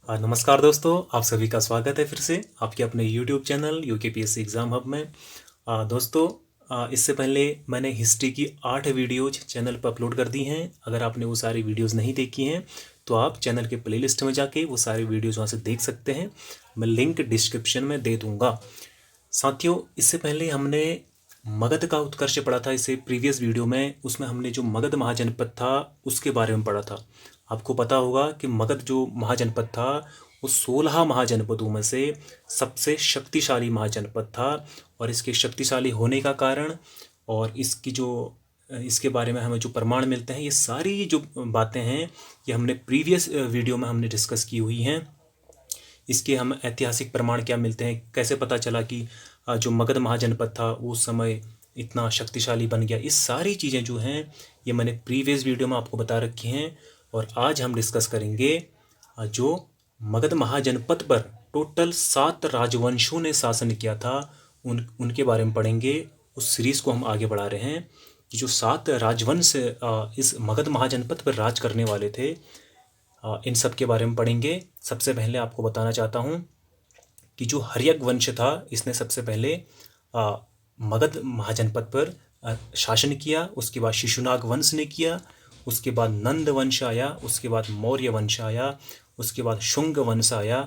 नमस्कार दोस्तों, आप सभी का स्वागत है फिर से आपके अपने YouTube channel UKPSC exam hub में। दोस्तों, इससे पहले मैंने हिस्ट्री की 8 वीडियोज चैनल पर अपलोड कर दी हैं। अगर आपने वो सारी वीडियोस नहीं देखी हैं तो आप चैनल के प्लेलिस्ट में जाके वो सारी वीडियोस वहाँ से देख सकते हैं। मैं लिंक डिस्क्रिप्शन में दे दूँगा। साथियों, इससे पहले हमने मगध का उत्कर्ष पढ़ा था। इससे प्रीवियस वीडियो में उसमें हमने जो मगध महाजनपद था उसके बारे में पढ़ा था। आपको पता होगा कि मगध जो महाजनपद था वो 16 महाजनपदों में से सबसे शक्तिशाली महाजनपद था। और इसके शक्तिशाली होने का कारण और इसके बारे में हमें जो प्रमाण मिलते हैं, ये सारी जो बातें हैं ये हमने प्रीवियस वीडियो में हमने डिस्कस की हुई हैं। इसके हम ऐतिहासिक प्रमाण क्या मिलते हैं, कैसे पता चला कि जो मगध महाजनपद था वो उस समय इतना शक्तिशाली बन गया, ये सारी चीज़ें जो हैं ये मैंने प्रीवियस वीडियो में आपको बता रखी हैं। और आज हम डिस्कस करेंगे जो मगध महाजनपद पर टोटल 7 राजवंशों ने शासन किया था, उनके बारे में पढ़ेंगे। उस सीरीज़ को हम आगे बढ़ा रहे हैं कि जो 7 राजवंश इस मगध महाजनपद पर राज करने वाले थे, इन सब के बारे में पढ़ेंगे। सबसे पहले आपको बताना चाहता हूँ कि जो हर्यक वंश था इसने सबसे पहले मगध महाजनपद पर शासन किया। उसके बाद शिशुनाग वंश ने किया, उसके बाद नंद वंश आया, उसके बाद मौर्य वंश आया, उसके बाद शुंग वंश आया,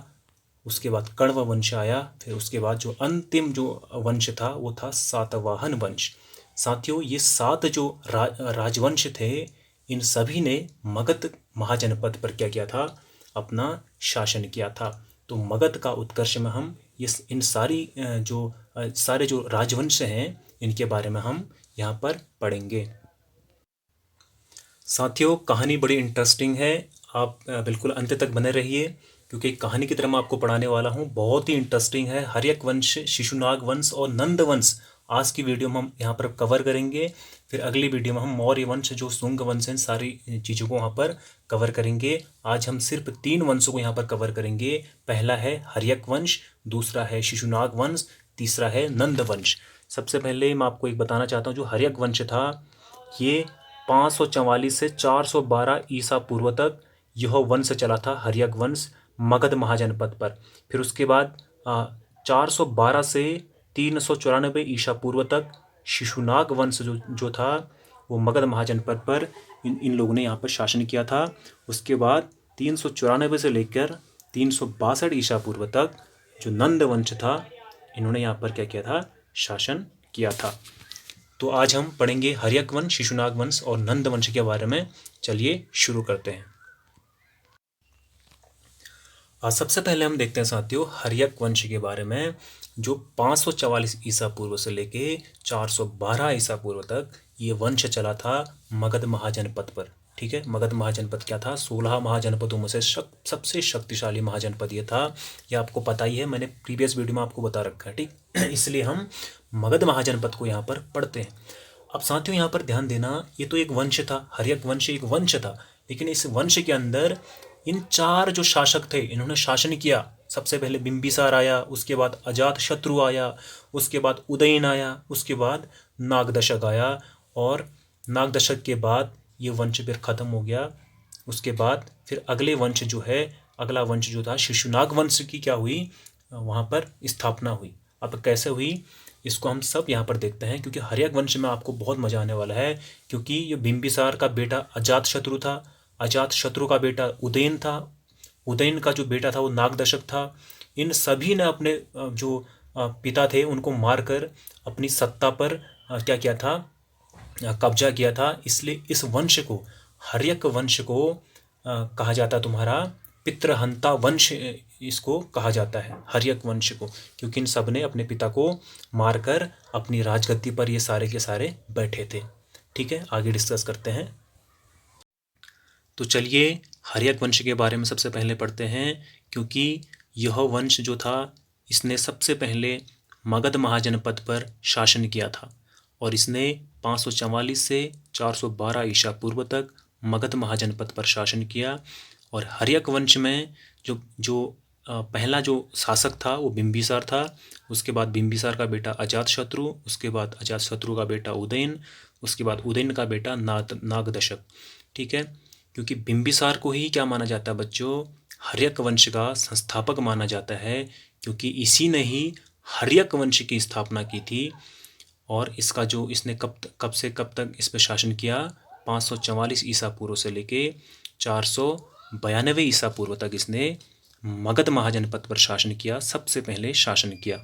उसके बाद कण्व वंश आया, फिर उसके बाद जो अंतिम जो वंश था वो था सातवाहन वंश। साथियों, ये 7 जो राजवंश थे, इन सभी ने मगध महाजनपद पर क्या किया था, अपना शासन किया था। तो मगध का उत्कर्ष में हम इन सारे जो राजवंश हैं इनके बारे में हम यहाँ पर पढ़ेंगे। साथियों, कहानी बड़ी इंटरेस्टिंग है, आप बिल्कुल अंत तक बने रहिए क्योंकि कहानी की तरह मैं आपको पढ़ाने वाला हूँ। बहुत ही इंटरेस्टिंग है। हर्यक वंश, शिशुनाग वंश और नंद वंश आज की वीडियो में हम यहाँ पर कवर करेंगे। फिर अगली वीडियो में हम मौर्य वंश, जो शुंग वंश हैं, सारी चीज़ों को वहाँ पर कवर करेंगे। आज हम सिर्फ 3 वंशों को यहाँ पर कवर करेंगे। पहला है हर्यक वंश, दूसरा है शिशुनाग वंश, तीसरा है नंद वंश। सबसे पहले मैं आपको एक बताना चाहता हूँ, जो हर्यक वंश था ये 544 से 412 ईसा पूर्व तक यह वंश चला था, हर्यक वंश, मगध महाजनपद पर। फिर उसके बाद 412 से 394 ईसा पूर्व तक शिशुनाग वंश जो था वो मगध महाजनपद पर इन लोगों ने यहाँ पर शासन किया था। उसके बाद 394 से लेकर 362 ईसा पूर्व तक जो नंद वंश था, इन्होंने यहाँ पर क्या किया था, शासन किया था। तो आज हम पढ़ेंगे हर्यक वंश, शिशुनाग वंश और नंद वंश के बारे में। चलिए शुरू करते हैं। सबसे पहले हम देखते हैं साथियों हर्यक वंश के बारे में, जो 544 ईसा पूर्व से लेके 412 ईसा पूर्व तक ये वंश चला था मगध महाजनपद पर। ठीक है, मगध महाजनपद क्या था, 16 महाजनपदों में से सबसे शक्तिशाली महाजनपद ये था। ये आपको पता ही है, मैंने प्रीवियस वीडियो में आपको बता रखा है। ठीक, इसलिए हम मगध महाजनपद को यहाँ पर पढ़ते हैं। अब साथियों यहाँ पर ध्यान देना, ये तो एक वंश था, हर्यक वंश एक वंश था, लेकिन इस वंश के अंदर इन 4 जो शासक थे इन्होंने शासन किया। सबसे पहले बिंबिसार आया, उसके बाद अजातशत्रु आया, उसके बाद उदयन आया, उसके बाद नागदशक आया, और नागदशक के बाद ये वंश फिर खत्म हो गया। उसके बाद फिर अगले वंश जो है, अगला वंश जो था शिशुनाग वंश की क्या हुई, वहाँ पर स्थापना हुई। अब कैसे हुई इसको हम सब यहाँ पर देखते हैं, क्योंकि हर्यक वंश में आपको बहुत मजा आने वाला है। क्योंकि ये बिंबिसार का बेटा अजातशत्रु था, अजातशत्रु का बेटा उदयन था, उदयन का जो बेटा था वो नागदशक था। इन सभी ने अपने जो पिता थे उनको मारकर अपनी सत्ता पर क्या किया था, कब्जा किया था। इसलिए इस वंश को, हर्यक वंश को कहा जाता तुम्हारा पितृहंता वंश, इसको कहा जाता है हर्यक वंश को, क्योंकि इन सब ने अपने पिता को मारकर अपनी राजगद्दी पर ये सारे के सारे बैठे थे। ठीक है, आगे डिस्कस करते हैं। तो चलिए हर्यक वंश के बारे में सबसे पहले पढ़ते हैं, क्योंकि यह वंश जो था इसने सबसे पहले मगध महाजनपद पर शासन किया था, और इसने 544 से 412 ईसा पूर्व तक मगध महाजनपद पर शासन किया। और हर्यक वंश में जो पहला जो शासक था वो बिंबिसार था, उसके बाद बिंबिसार का बेटा अजातशत्रु, उसके बाद अजातशत्रु का बेटा उदयन, उसके बाद उदयन का बेटा नागदशक। ठीक है, क्योंकि बिंबिसार को ही क्या माना जाता है बच्चों, हर्यक वंश का संस्थापक माना जाता है, क्योंकि इसी ने ही हर्यक वंश की स्थापना की थी। और इसका जो इसने कब से कब तक इस पर शासन किया, 544 ईसा पूर्व से लेके 492 ईसा पूर्व तक इसने मगध महाजनपद पर शासन किया, सबसे पहले शासन किया।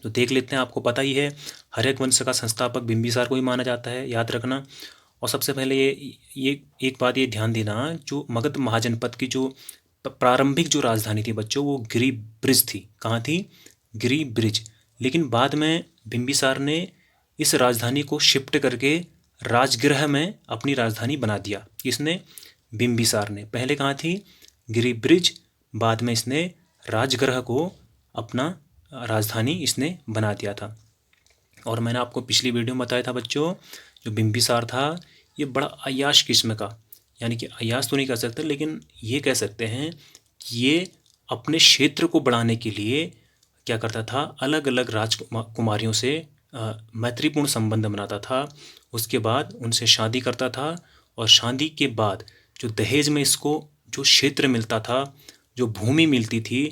तो देख लेते हैं, आपको पता ही है हर्यक वंश का संस्थापक बिंबिसार को ही माना जाता है, याद रखना। और सबसे पहले ये एक बात ये ध्यान देना, जो मगध महाजनपद की जो प्रारंभिक जो राजधानी थी बच्चों, वो गिरिब्रिज थी। कहाँ थी? गिरिब्रिज। लेकिन बाद में बिंबिसार ने इस राजधानी को शिफ्ट करके राजगृह में अपनी राजधानी बना दिया। किसने? बिंबिसार ने। पहले कहाँ थी? गिरिब्रिज, बाद में इसने राजगृह को अपना राजधानी इसने बना दिया था। और मैंने आपको पिछली वीडियो में बताया था बच्चों, जो बिंबिसार था ये बड़ा अय्याश किस्म का, यानी कि अय्याश तो नहीं कह सकते, लेकिन ये कह सकते हैं कि ये अपने क्षेत्र को बढ़ाने के लिए क्या करता था, अलग अलग राजकुमारियों से मैत्रीपूर्ण संबंध बनाता था। उसके बाद उनसे शादी करता था, और शादी के बाद जो दहेज में इसको जो क्षेत्र मिलता था, जो भूमि मिलती थी,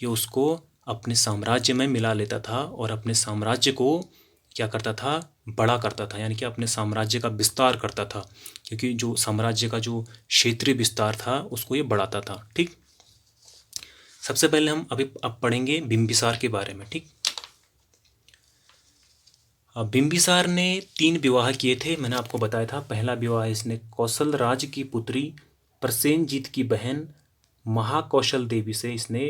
ये उसको अपने साम्राज्य में मिला लेता था और अपने साम्राज्य को क्या करता था, बड़ा करता था, यानी कि अपने साम्राज्य का विस्तार करता था, क्योंकि जो साम्राज्य का जो क्षेत्रीय विस्तार था उसको ये बढ़ाता था। ठीक, सबसे पहले हम अब पढ़ेंगे बिंबिसार के बारे में। ठीक, बिंबिसार ने 3 विवाह किए थे, मैंने आपको बताया था। पहला विवाह इसने कौशल राज की पुत्री प्रसेनजीत की बहन महाकौशल देवी से इसने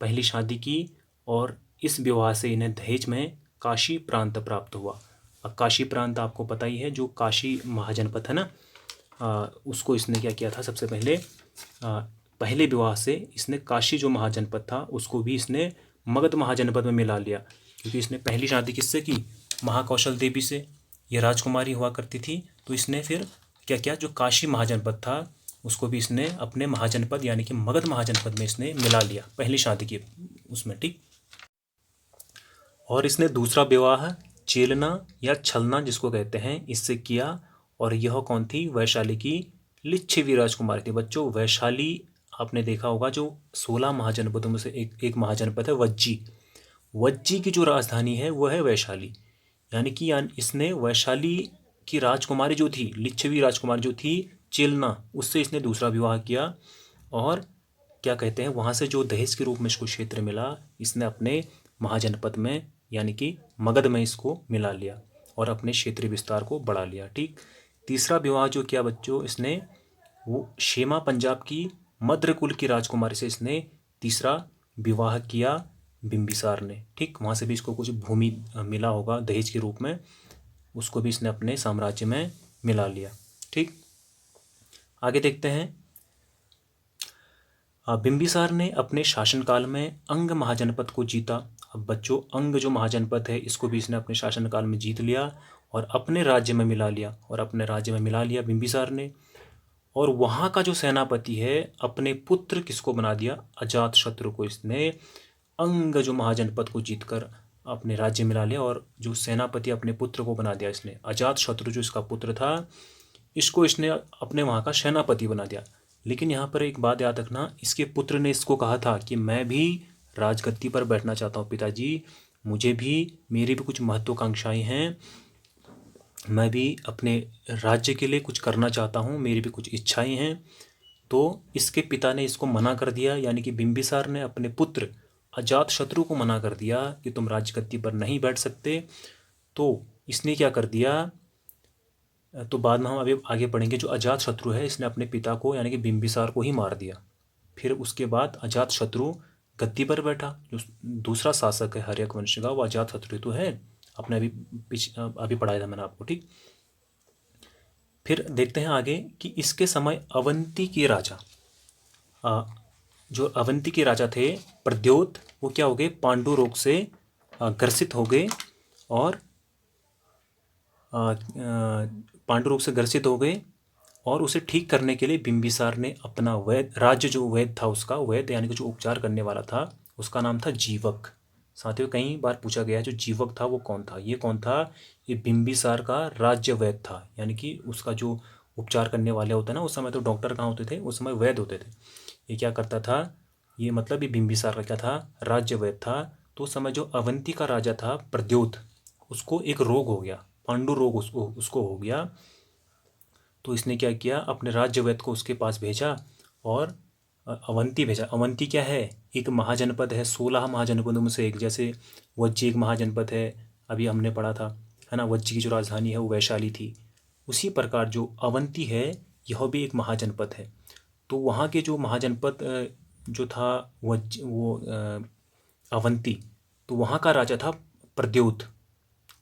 पहली शादी की, और इस विवाह से इन्हें दहेज में काशी प्रांत प्राप्त हुआ। अब काशी प्रांत आपको पता ही है, जो काशी महाजनपद है ना, उसको इसने क्या किया था, सबसे पहले पहले विवाह से इसने काशी जो महाजनपद था उसको भी इसने मगध महाजनपद में मिला लिया, क्योंकि इसने पहली शादी किससे की? महाकौशल देवी से। ये राजकुमारी हुआ करती थी, तो इसने फिर क्या किया, जो काशी महाजनपद था उसको भी इसने अपने महाजनपद यानी कि मगध महाजनपद में इसने मिला लिया, पहली शादी की उसमें। ठीक, और इसने दूसरा विवाह चेलना या छलना जिसको कहते हैं, इससे किया। और यह कौन थी? वैशाली की लिच्छवी राजकुमारी थी। बच्चों, वैशाली आपने देखा होगा, जो 16 महाजनपदों में से एक महाजनपद है वज्जी। वज्जी की जो राजधानी है वह है वैशाली, यानी कि इसने वैशाली की राजकुमारी जो थी, लिच्छवी राजकुमारी जो थी चेलना, उससे इसने दूसरा विवाह किया। और क्या कहते हैं, वहाँ से जो दहेज के रूप में इसको क्षेत्र मिला, इसने अपने महाजनपद में यानी कि मगध में इसको मिला लिया और अपने क्षेत्रीय विस्तार को बढ़ा लिया। ठीक, तीसरा विवाह जो किया बच्चों इसने, वो शेमा पंजाब की मद्र कुल की राजकुमारी से इसने तीसरा विवाह किया बिंबिसार ने। ठीक, वहाँ से भी इसको कुछ भूमि मिला होगा दहेज के रूप में, उसको भी इसने अपने साम्राज्य में मिला लिया। ठीक, आगे देखते हैं। बिंबिसार ने अपने शासनकाल में अंग महाजनपद को जीता। अब बच्चों, अंग जो महाजनपद है इसको भी इसने अपने शासनकाल में जीत लिया और अपने राज्य में मिला लिया बिंबिसार ने। और वहाँ का जो सेनापति है, अपने पुत्र किसको बना दिया? अजातशत्रु को इसने अंग जो महाजनपद को जीतकर अपने राज्य में ला लिया, और जो सेनापति अपने पुत्र को बना दिया इसने, अजातशत्रु जो इसका पुत्र था, इसको इसने अपने वहाँ का सेनापति बना दिया। लेकिन यहाँ पर एक बात याद रखना, इसके पुत्र ने इसको कहा था कि मैं भी राजगद्दी पर बैठना चाहता हूँ पिताजी, मेरी भी कुछ महत्वाकांक्षाएं हैं, मैं भी अपने राज्य के लिए कुछ करना चाहता हूँ, मेरी भी कुछ इच्छाएं हैं। तो इसके पिता ने इसको मना कर दिया, यानी कि बिंबिसार ने अपने पुत्र अजातशत्रु को मना कर दिया कि तुम राजगद्दी पर नहीं बैठ सकते। तो इसने क्या कर दिया, तो बाद में हम अभी आगे पढ़ेंगे, जो अजातशत्रु है इसने अपने पिता को यानी कि बिंबिसार को ही मार दिया। फिर उसके बाद अजातशत्रु गद्दी पर बैठा। जो दूसरा शासक है हर्यक वंश का, वो अजातशत्रु तो है, आपने अभी पढ़ाया था मैंने आपको। ठीक, फिर देखते हैं आगे कि इसके समय अवंती के राजा, जो अवंती के राजा थे प्रद्योत, वो क्या हो गए? पांडु रोग से ग्रसित हो गए, और पांडु रोग से ग्रसित हो गए। और उसे ठीक करने के लिए बिंबिसार ने अपना राज्य जो वैद्य था उसका, वैद्य यानी कि जो उपचार करने वाला था, उसका नाम था जीवक। साथियों, कई बार पूछा गया है जो जीवक था वो कौन था? ये कौन था? ये बिंबिसार का राज्य वैद्य था, यानी कि उसका जो उपचार करने वाले होते हैं ना, उस समय तो डॉक्टर कहाँ होते थे, उस समय वैद्य होते थे। ये क्या करता था, ये मतलब ये बिंबिसार का क्या था, राज्यवैद था। तो उस समय जो अवंती का राजा था प्रद्योत, उसको एक रोग हो गया, पांडु रोग उसको हो गया। तो इसने क्या किया, अपने राज्यवैद को उसके पास भेजा और अवंती भेजा। अवंती क्या है, एक महाजनपद है, 16 महाजनपदों में से एक। जैसे वज्जी एक महाजनपद है, अभी हमने पढ़ा था, है ना। वज्जी की जो राजधानी है वो वैशाली थी। उसी प्रकार जो अवंती है, यह भी एक महाजनपद है। तो वहाँ के जो महाजनपद जो था अवंती, तो वहाँ का राजा था प्रद्योत,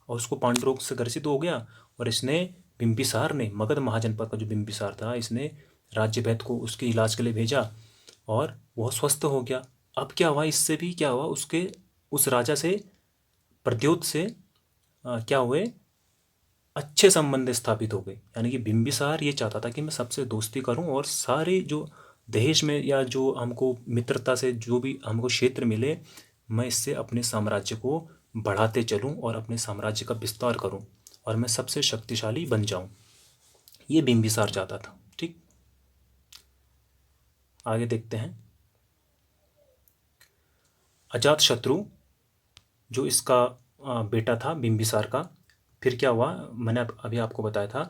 और उसको पांडु रोग से ग्रसित हो गया। और इसने बिंबिसार ने, मगध महाजनपद का जो बिंबिसार था, इसने राज्यवैद को उसके इलाज के लिए भेजा और वह स्वस्थ हो गया। अब क्या हुआ, इससे भी क्या हुआ, उसके उस राजा से, प्रद्योत से क्या हुए, अच्छे संबंध स्थापित हो गए। यानी कि बिंबिसार ये चाहता था कि मैं सबसे दोस्ती करूं और सारे जो देश में या जो हमको मित्रता से जो भी हमको क्षेत्र मिले, मैं इससे अपने साम्राज्य को बढ़ाते चलूं और अपने साम्राज्य का विस्तार करूं और मैं सबसे शक्तिशाली बन जाऊं। ये बिंबिसार चाहता था। ठीक, आगे देखते हैं। अजात शत्रु जो इसका बेटा था बिंबिसार का, फिर क्या हुआ, मैंने अभी आपको बताया था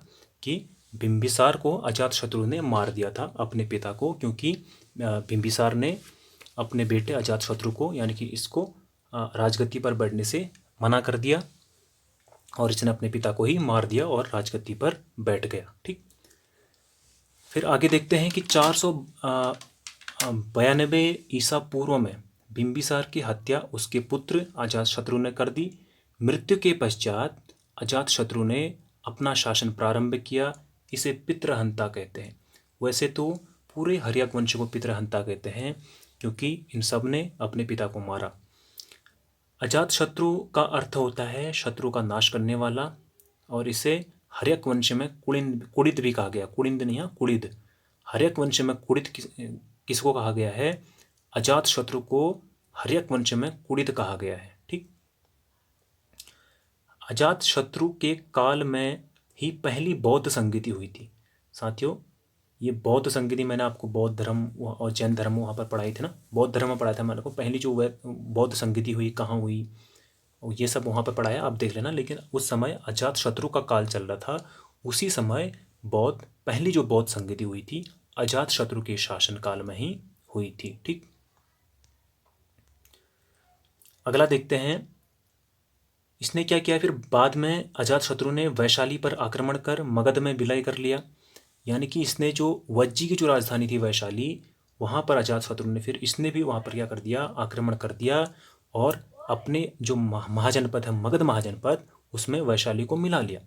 कि बिंबिसार को अजातशत्रु ने मार दिया था, अपने पिता को, क्योंकि बिंबिसार ने अपने बेटे अजातशत्रु को, यानी कि इसको राजगद्दी पर बैठने से मना कर दिया और इसने अपने पिता को ही मार दिया और राजगद्दी पर बैठ गया। ठीक, फिर आगे देखते हैं कि 492 ईसा पूर्व में बिंबिसार की हत्या उसके पुत्र अजातशत्रु ने कर दी। मृत्यु के पश्चात अजातशत्रु ने अपना शासन प्रारंभ किया। इसे पितृहंता कहते हैं। वैसे तो पूरे हर्यक वंश को पितृहंता कहते हैं, क्योंकि इन सब ने अपने पिता को मारा। अजातशत्रु का अर्थ होता है शत्रु का नाश करने वाला, और इसे हर्यक वंश में कुड़िद भी कहा गया। कुड़िंद नहीं, कुड़िद। हर्यक वंश में कुड़िद किसको कहा गया है, अजातशत्रु को हर्यक वंश में कुड़िद कहा गया है। ठीक, अजातशत्रु के काल में ही पहली बौद्ध संगीति हुई थी। साथियों, ये बौद्ध संगीति मैंने आपको बौद्ध धर्म और जैन धर्म वहाँ पर पढ़ाई थी ना, बौद्ध धर्म में पढ़ाया था मैंने को। पहली जो बौद्ध संगीति हुई कहाँ हुई, ये सब वहाँ पर पढ़ाया, आप देख लेना। लेकिन उस समय अजातशत्रु का काल चल रहा था, उसी समय पहली जो बौद्ध संगीति हुई थी अजातशत्रु के शासन काल में ही हुई थी। ठीक, अगला देखते हैं। इसने क्या किया फिर बाद में, अजातशत्रु ने वैशाली पर आक्रमण कर मगध में विलय कर लिया। यानी कि इसने जो वज्जी की जो राजधानी थी वैशाली, वहाँ पर अजातशत्रु ने, फिर इसने भी वहाँ पर क्या कर दिया, आक्रमण कर दिया और अपने जो महाजनपद है, मगध महाजनपद, उसमें वैशाली को मिला लिया।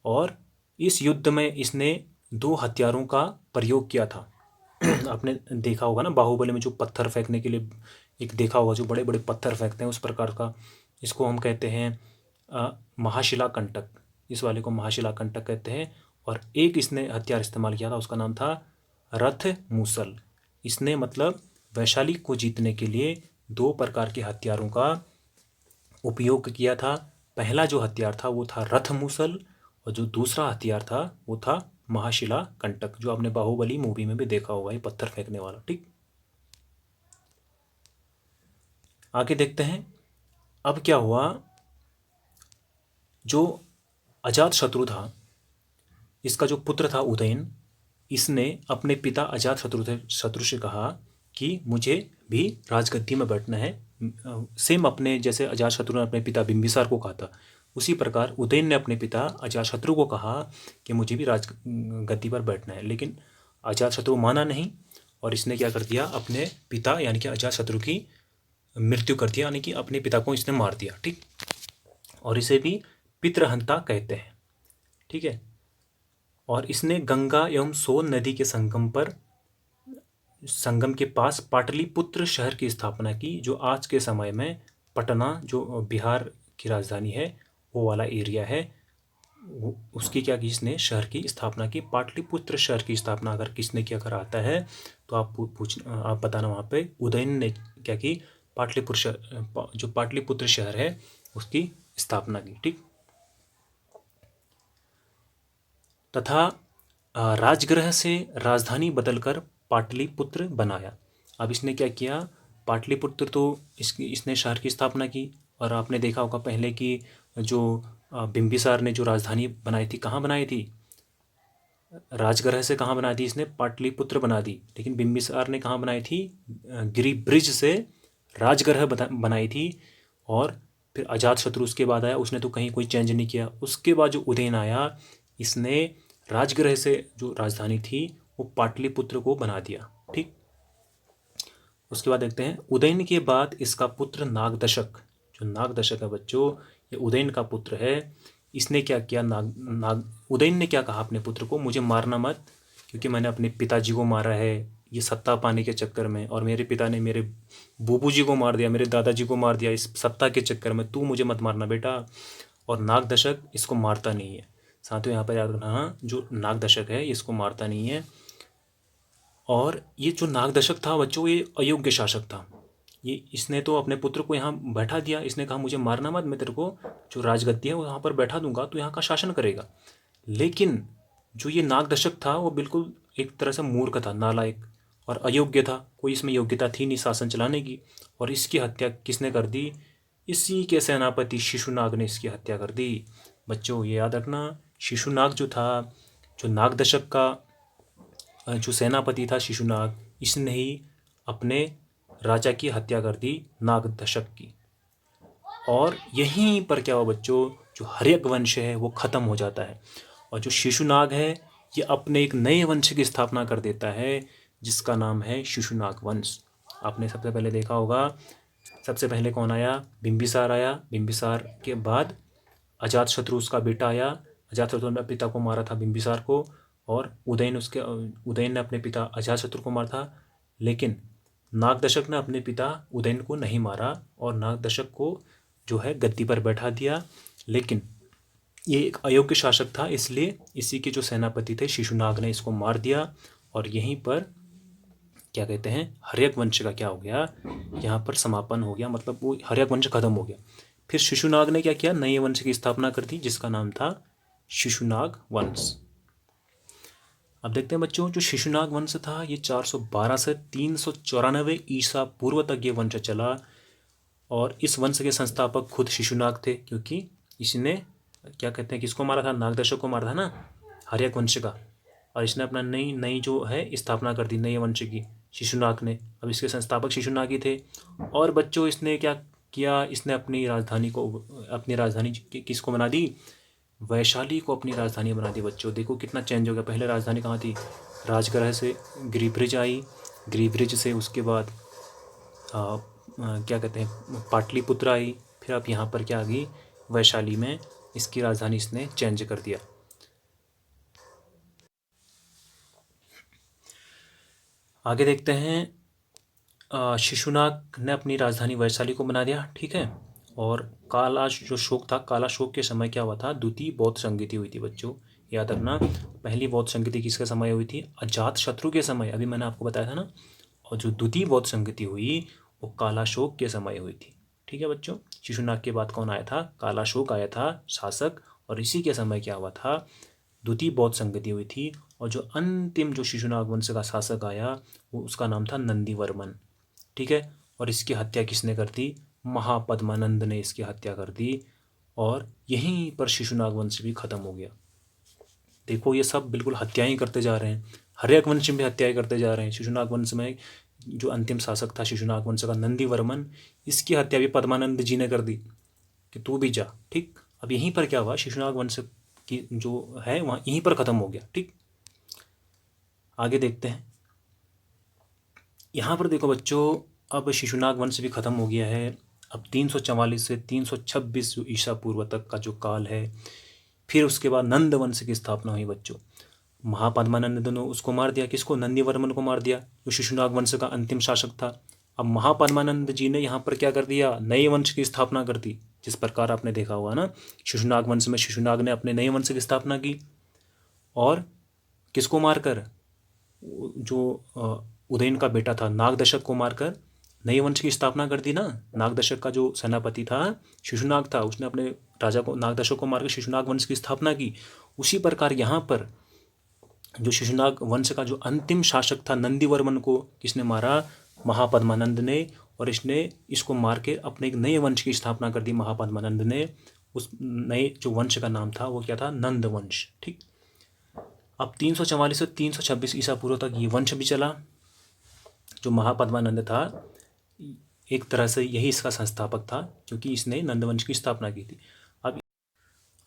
और इस युद्ध में इसने 2 हथियारों का प्रयोग किया था। आपने देखा होगा ना, बाहुबली में जो पत्थर फेंकने के लिए एक देखा होगा, जो बड़े बड़े पत्थर फेंकते हैं, उस प्रकार का इसको हम कहते हैं महाशिला कंटक। इस वाले को महाशिला कंटक कहते हैं। और एक इसने हथियार इस्तेमाल किया था, उसका नाम था रथ मूसल। इसने मतलब वैशाली को जीतने के लिए 2 प्रकार के हथियारों का उपयोग किया था। पहला जो हथियार था वो था रथ मूसल, और जो दूसरा हथियार था वो था महाशिला कंटक, जो आपने बाहुबली मूवी में भी देखा होगा, ये पत्थर फेंकने वाला। ठीक, आगे देखते हैं। अब क्या हुआ, जो अजातशत्रु था, इसका जो पुत्र था उदयन, इसने अपने पिता अजातशत्रु से कहा कि मुझे भी राजगद्दी में बैठना है। सेम अपने जैसे अजातशत्रु ने अपने पिता बिंबिसार को कहा था, उसी प्रकार उदयन ने अपने पिता अजातशत्रु को कहा कि मुझे भी राजगद्दी पर बैठना है। लेकिन अजातशत्रु माना नहीं, और इसने क्या कर दिया, अपने पिता यानी कि अजातशत्रु की मृत्यु कर दिया, यानी कि अपने पिता को इसने मार दिया। ठीक, और इसे भी पितृहंता कहते हैं। ठीक है, और इसने गंगा एवं सोन नदी के संगम के पास पाटलिपुत्र शहर की स्थापना की, जो आज के समय में पटना, जो बिहार की राजधानी है, वो वाला एरिया है। उसकी क्या की, इसने शहर की स्थापना की। पाटलिपुत्र शहर की स्थापना अगर किसने किया कर आता है तो आप बताना। वहाँ पे उदयन ने क्या की, जो पाटलिपुत्र शहर है उसकी स्थापना की। ठीक, तथा राजगृह से राजधानी बदलकर पाटलिपुत्र बनाया। अब इसने क्या किया, पाटलिपुत्र तो इसने शहर की स्थापना की। और आपने देखा होगा पहले कि जो बिंबिसार ने जो राजधानी बनाई थी, कहाँ बनाई थी, राजगृह से कहाँ बना दी इसने, पाटलिपुत्र बना दी। लेकिन बिंबिसार ने कहाँ बनाई थी, गिरिब्रिज से राजगृह बनाई थी। और फिर अजातशत्रु उसके बाद आया, उसने तो कहीं कोई चेंज नहीं किया। उसके बाद जो उदयन आया, इसने राजगृह से जो राजधानी थी वो पाटलिपुत्र को बना दिया। ठीक, उसके बाद देखते हैं उदयन के बाद इसका पुत्र नागदशक, जो नागदशक है बच्चों, ये उदयन का पुत्र है। इसने क्या किया, उदयन ने क्या कहा अपने पुत्र को, मुझे मारना मत, क्योंकि मैंने अपने पिताजी को मारा है ये सत्ता पाने के चक्कर में, और मेरे पिता ने मेरे बूबू जी को मार दिया, मेरे दादाजी को मार दिया इस सत्ता के चक्कर में, तू मुझे मत मारना बेटा। और नागदशक इसको मारता नहीं है। साथियों यहाँ पर याद रखना, जो नागदशक है इसको मारता नहीं है। और ये जो नागदशक था बच्चों, ये अयोग्य शासक था। ये इसने तो अपने पुत्र को यहाँ बैठा दिया, इसने कहा मुझे मारना मत, मैं तेरे को जो राजगद्दी है वो यहाँ पर बैठा दूंगा, तो यहाँ का शासन करेगा। लेकिन जो ये नागदशक था वो बिल्कुल एक तरह से मूर्ख था, नालायक और अयोग्य था, कोई इसमें योग्यता थी नहीं शासन चलाने की। और इसकी हत्या किसने कर दी, इसी के सेनापति शिशुनाग ने इसकी हत्या कर दी। बच्चों ये याद रखना, शिशुनाग जो था, जो नागदशक का जो सेनापति था शिशुनाग, इसने ही अपने राजा की हत्या कर दी, नागदशक की। और यहीं पर क्या हुआ बच्चों, जो हर्यक वंश है वो खत्म हो जाता है। और जो शिशुनाग है ये अपने एक नए वंश की स्थापना कर देता है, जिसका नाम है शिशुनाग वंश। आपने सबसे पहले देखा होगा, सबसे पहले कौन आया, बिंबिसार आया। बिंबिसार के बाद अजातशत्रु उसका बेटा आया। अजातशत्रु ने पिता को मारा था बिंबिसार को, और उदयन ने अपने पिता अजातशत्रु को मारा था। लेकिन नागदशक ने अपने पिता उदयन को नहीं मारा और नागदशक को जो है गद्दी पर बैठा दिया। लेकिन ये एक अयोग्य शासक था, इसलिए इसी के जो सेनापति थे शिशुनाग ने इसको मार दिया। और यहीं पर क्या कहते हैं, हर्यक वंश का क्या हो गया, यहाँ पर समापन हो गया, मतलब वो हर्यक वंश खत्म हो गया। फिर शिशुनाग ने क्या किया, नए वंश की स्थापना कर दी, जिसका नाम था शिशुनाग वंश। अब देखते हैं बच्चों, जो शिशुनाग वंश था ये 412 से 394 ईसा पूर्व तक ये वंश चला। और इस वंश के संस्थापक खुद शिशुनाग थे, क्योंकि इसने क्या कहते हैं, किसको मारा था, नागदशक को मारा था ना, हर्यक वंश का। और इसने अपना नई जो है स्थापना कर दी नए वंश की, शिशुनाग ने। अब इसके संस्थापक शिशुनाग ही थे। और बच्चों इसने क्या किया, इसने अपनी राजधानी किसको बना दी, वैशाली को अपनी राजधानी बना दी। बच्चों देखो कितना चेंज हो गया, पहले राजधानी कहाँ थी, राजगृह से गिरिब्रिज आई, गिरिब्रिज से उसके बाद क्या कहते हैं पाटलिपुत्र आई, फिर अब यहाँ पर क्या आ गई, वैशाली में इसकी राजधानी इसने चेंज कर दिया। आगे देखते हैं, शिशुनाग ने अपनी राजधानी वैशाली को बना दिया, ठीक है। और काला जो शोक था, काला शोक के समय क्या हुआ था, द्वितीय बौद्ध संगति हुई थी। बच्चों याद रखना, पहली बौद्ध संगति किसके समय हुई थी, अजातशत्रु के समय, अभी मैंने आपको बताया था ना। और जो द्वितीय बौद्ध संगति हुई वो कालाशोक के समय हुई थी, ठीक है बच्चों। शिशुनाग के बाद कौन आया था, कालाशोक आया था शासक, और इसी के समय क्या हुआ था, द्वितीय बौद्ध संगति हुई थी। और जो अंतिम जो शिशुनाग वंश का शासक आया वो उसका नाम था नंदीवर्मन, ठीक है। और इसकी हत्या किसने कर दी, महापद्मानंद ने इसकी हत्या कर दी। और यहीं पर शिशुनाग वंश भी खत्म हो गया। देखो ये सब बिल्कुल हत्याएं करते जा रहे हैं, हर्यक वंश में हत्याएं करते जा रहे हैं। शिशुनाग वंश में जो अंतिम शासक था शिशुनाग वंश का नंदीवर्मन, इसकी हत्या भी पद्मानंद जी ने कर दी कि तू भी जा, ठीक। अब यहीं पर क्या हुआ, शिशुनाग वंश की जो है वहाँ यहीं पर ख़त्म हो गया, ठीक। आगे देखते हैं, यहाँ पर देखो बच्चों, अब शिशुनाग वंश भी ख़त्म हो गया है। अब 344 से 326 ईसा पूर्व तक का जो काल है, फिर उसके बाद नंद वंश की स्थापना हुई। बच्चों महापद्मानंद ने उसको मार दिया, किसको, नंदीवर्मन को मार दिया, जो शिशुनाग वंश का अंतिम शासक था। अब महापद्मानंद जी ने यहाँ पर क्या कर दिया, नए वंश की स्थापना कर दी। जिस प्रकार आपने देखा हुआ ना, शिशुनाग वंश में शिशुनाग ने अपने नए वंश की स्थापना की, और किसको मारकर, जो उदयन का बेटा था नागदशक को मारकर नए वंश की स्थापना कर दी ना। नागदशक का जो सेनापति था शिशुनाग था, उसने अपने राजा को नागदशक को मारकर शिशुनाग वंश की स्थापना की। उसी प्रकार यहाँ पर जो शिशुनाग वंश का जो अंतिम शासक था नंदीवर्मन को किसने मारा? महापद्मानंद ने। और इसको मार के अपने एक नए वंश की स्थापना कर दी महापद्मानंद ने। उस नए जो वंश का नाम था वो क्या था? नंद वंश। ठीक। अब 344 से 326 ईसा पूर्व तक ये वंश भी चला। जो महापद्मानंद था एक तरह से यही इसका संस्थापक था, क्योंकि इसने नंद वंश की स्थापना की थी।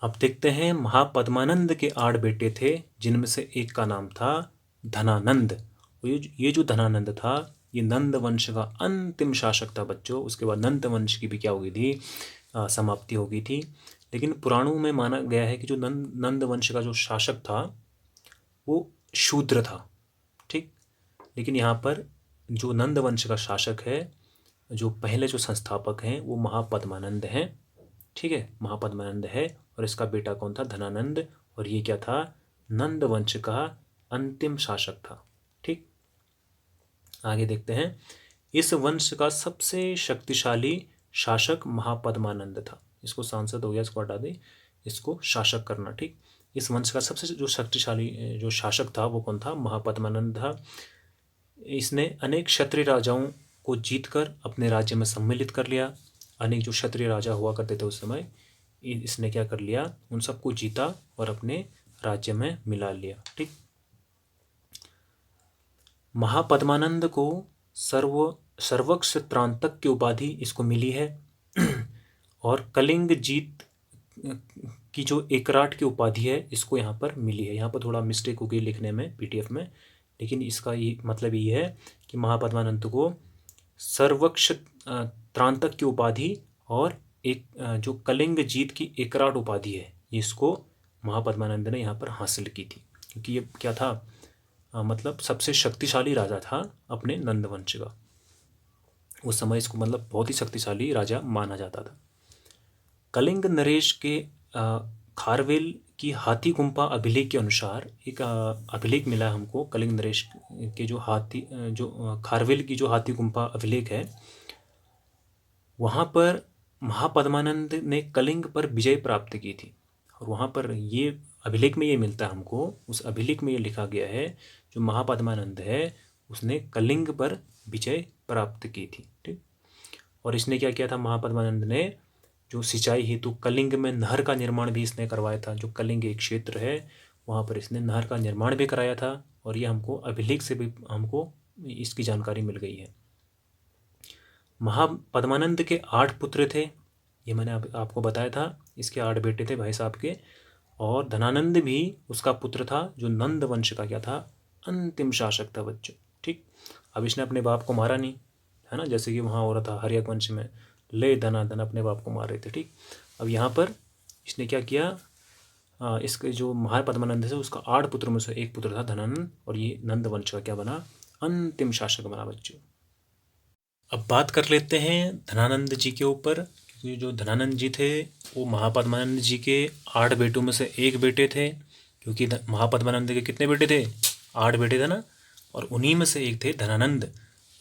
अब देखते हैं, महापद्मानंद के 8 बेटे थे, जिनमें से एक का नाम था धनानंद। ये जो धनानंद था ये नंद वंश का अंतिम शासक था बच्चों। उसके बाद नंद वंश की भी क्या हो गई थी? समाप्ति हो गई थी। लेकिन पुराणों में माना गया है कि जो नंद वंश का जो शासक था वो शूद्र था। ठीक। लेकिन यहाँ पर जो नंद वंश का शासक है, जो पहले जो संस्थापक हैं, वो महापद्मानंद हैं। ठीक है, महापद्मानंद है। और इसका बेटा कौन था? धनानंद। और ये क्या था? नंद वंश का अंतिम शासक था। ठीक। आगे देखते हैं, इस वंश का सबसे शक्तिशाली शासक महापद्मानंद था। इसको सांसद हो गया, इसको हटा दे, इसको शासक करना। ठीक। इस वंश का सबसे जो शक्तिशाली जो शासक था वो कौन था? महापद्मानंद था। इसने अनेक क्षत्रिय राजाओं को जीतकर अपने राज्य में सम्मिलित कर लिया। अनेक जो क्षत्रिय राजा हुआ करते थे उस समय, इसने क्या कर लिया? उन सबको जीता और अपने राज्य में मिला लिया। ठीक। महापद्मानंद को सर्वक्ष त्रांतक की उपाधि इसको मिली है। और कलिंग जीत की जो एकराट की उपाधि है इसको यहाँ पर मिली है। यहाँ पर थोड़ा मिस्टेक हो गई लिखने में पीडीएफ में, लेकिन इसका ये मतलब ये है कि महापद्मानंद को सर्वक्ष त्रांतक की उपाधि और एक जो कलिंग जीत की एकराट उपाधि है इसको महापद्मानंद ने यहाँ पर हासिल की थी, क्योंकि ये क्या था? मतलब सबसे शक्तिशाली राजा था अपने नंदवंश का। उस समय इसको मतलब बहुत ही शक्तिशाली राजा माना जाता था। कलिंग नरेश के खारवेल की हाथी गुम्फा अभिलेख के अनुसार एक अभिलेख मिला हमको। कलिंग नरेश के जो खारवेल की जो हाथी गुम्फा अभिलेख है, वहाँ पर महापद्मानंद ने कलिंग पर विजय प्राप्त की थी। और वहाँ पर ये अभिलेख में ये मिलता है हमको, उस अभिलेख में ये लिखा गया है जो महापद्मानंद है उसने कलिंग पर विजय प्राप्त की थी। ठीक। और इसने क्या किया था? महापद्मानंद ने जो सिंचाई हेतु कलिंग में नहर का निर्माण भी इसने करवाया था। जो कलिंग एक क्षेत्र है वहाँ पर इसने नहर का निर्माण भी कराया था। और ये हमको अभिलेख से भी हमको इसकी जानकारी मिल गई है। महापद्मानंद के 8 पुत्र थे, ये मैंने आपको बताया था। इसके 8 बेटे थे भाई साहब के। और धनानंद भी उसका पुत्र था, जो नंद वंश का क्या था? अंतिम शासक था बच्चों। ठीक। अब इसने अपने बाप को मारा नहीं, है ना, जैसे कि वहाँ हो रहा था हर्यक वंश में, ले धनाधन अपने बाप को मार रहे थे। ठीक। अब यहाँ पर इसने क्या किया? इसके जो महापद्मानंद है उसका 8 पुत्र में से एक पुत्र था धनानंद, और ये नंद वंश का क्या बना? अंतिम शासक बना बच्चों। अब बात कर लेते हैं धनानंद जी के ऊपर, क्योंकि जो धनानंद जी थे वो महापद्मानंद जी के 8 बेटों में से एक बेटे थे। क्योंकि महापद्मानंद के कितने बेटे थे? 8 बेटे थे ना, और उन्हीं में से एक थे धनानंद।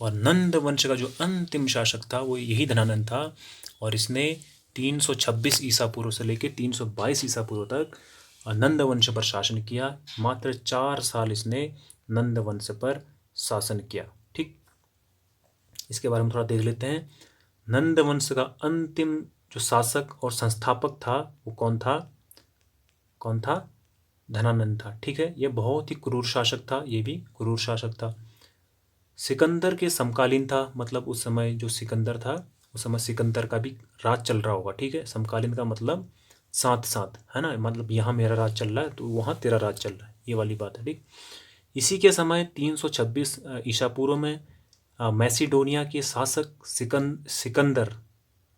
और नंद वंश का जो अंतिम शासक था वो यही धनानंद था। और इसने 326 ईसा पूर्व से लेकर 322 ईसा पूर्व तक नंद वंश पर शासन किया। मात्र 4 साल इसने नंद वंश पर शासन किया। ठीक। इसके बारे में थोड़ा देख लेते हैं। नंद वंश का अंतिम जो शासक और संस्थापक था वो कौन था? कौन था? धनानंद था। ठीक है, ये बहुत ही क्रूर शासक था, ये भी क्रूर शासक था। सिकंदर के समकालीन था, मतलब उस समय जो सिकंदर था उस समय सिकंदर का भी राज चल रहा होगा। ठीक है, समकालीन का मतलब साथ साथ, है ना, मतलब यहाँ मेरा राज चल रहा है तो वहाँ तेरा राज चल रहा है, ये वाली बात है। ठीक। इसी के समय 326 ईसा पूर्व में मैसिडोनिया के शासक सिकंदर,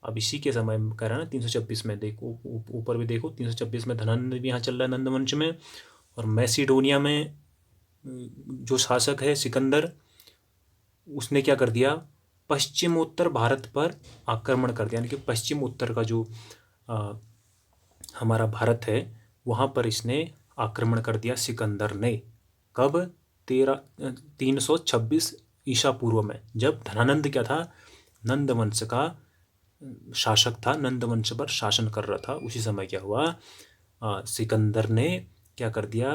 अब इसी के समय कह रहा है ना 326 में, देखो ऊपर भी देखो 326 में धनानंद भी यहाँ चल रहा है नंदवंश में। और मैसिडोनिया में जो शासक है सिकंदर, उसने क्या कर दिया? पश्चिमोत्तर भारत पर आक्रमण कर दिया। यानी कि पश्चिम उत्तर का जो हमारा भारत है वहाँ पर इसने आक्रमण कर दिया सिकंदर ने। कब? 326 ईसा पूर्व में, जब धनानंद क्या था? नंद वंश का शासक था, नंद वंश पर शासन कर रहा था। उसी समय क्या हुआ? सिकंदर ने क्या कर दिया?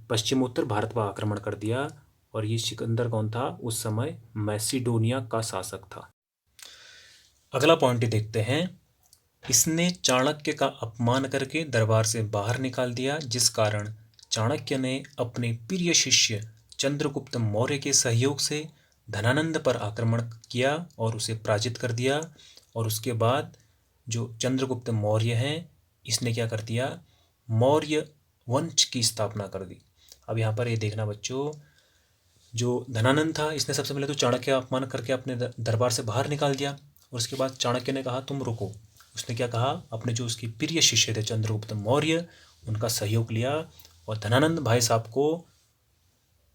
पश्चिमोत्तर भारत पर आक्रमण कर दिया। और ये सिकंदर कौन था? उस समय मैसिडोनिया का शासक था। अगला पॉइंट देखते हैं। इसने चाणक्य का अपमान करके दरबार से बाहर निकाल दिया, जिस कारण चाणक्य ने अपने प्रिय शिष्य चंद्रगुप्त मौर्य के सहयोग से धनानंद पर आक्रमण किया और उसे पराजित कर दिया। और उसके बाद जो चंद्रगुप्त मौर्य हैं, इसने क्या कर दिया? मौर्य वंश की स्थापना कर दी। अब यहाँ पर ये देखना बच्चों, जो धनानंद था, इसने सबसे पहले तो चाणक्य का अपमान करके अपने दरबार से बाहर निकाल दिया। और उसके बाद चाणक्य ने कहा तुम रुको। उसने क्या कहा? अपने जो उसके प्रिय शिष्य थे चंद्रगुप्त मौर्य, उनका सहयोग लिया और धनानंद भाई साहब को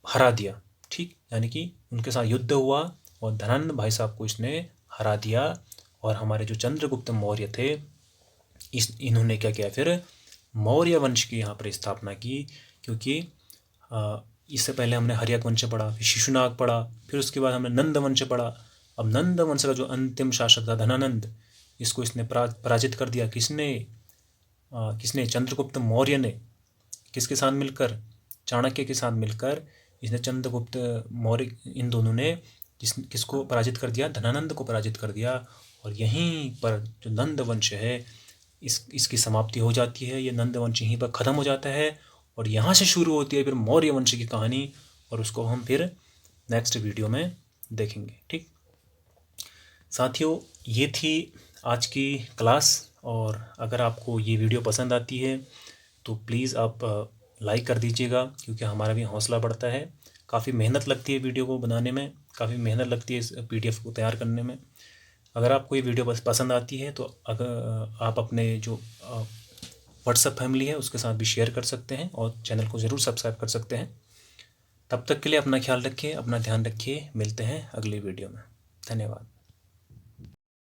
हरा दिया। ठीक, यानी कि उनके साथ युद्ध हुआ और धनानंद भाई साहब को इसने हरा दिया। और हमारे जो चंद्रगुप्त मौर्य थे, इन्होंने क्या किया? फिर मौर्य वंश की यहाँ पर स्थापना की। क्योंकि इससे पहले हमने हर्यक वंश पढ़ा, फिर शिशुनाग पढ़ा, फिर उसके बाद हमने नंद वंश पढ़ा। अब नंद वंश का जो अंतिम शासक था धनानंद, इसको इसने पराजित कर दिया। किसने? चंद्रगुप्त मौर्य ने। किसके साथ मिलकर? चाणक्य के साथ मिलकर इसने चंद्रगुप्त मौर्य, इन दोनों ने किसको पराजित कर दिया? धनानंद को पराजित कर दिया। और यहीं पर जो नंद वंश है, इसकी समाप्ति हो जाती है। ये नंद वंश यहीं पर ख़त्म हो जाता है और यहाँ से शुरू होती है फिर मौर्य वंश की कहानी, और उसको हम फिर नेक्स्ट वीडियो में देखेंगे। ठीक साथियों, ये थी आज की क्लास। और अगर आपको ये वीडियो पसंद आती है तो प्लीज़ आप लाइक कर दीजिएगा, क्योंकि हमारा भी हौसला बढ़ता है। काफ़ी मेहनत लगती है वीडियो को बनाने में, काफ़ी मेहनत लगती है इस PDF को तैयार करने में। अगर आपको ये वीडियो पसंद आती है तो अगर आप अपने जो व्हाट्सएप फैमिली है उसके साथ भी शेयर कर सकते हैं और चैनल को ज़रूर सब्सक्राइब कर सकते हैं। तब तक के लिए अपना ख्याल रखिए, अपना ध्यान रखिए। मिलते हैं अगली वीडियो में। धन्यवाद।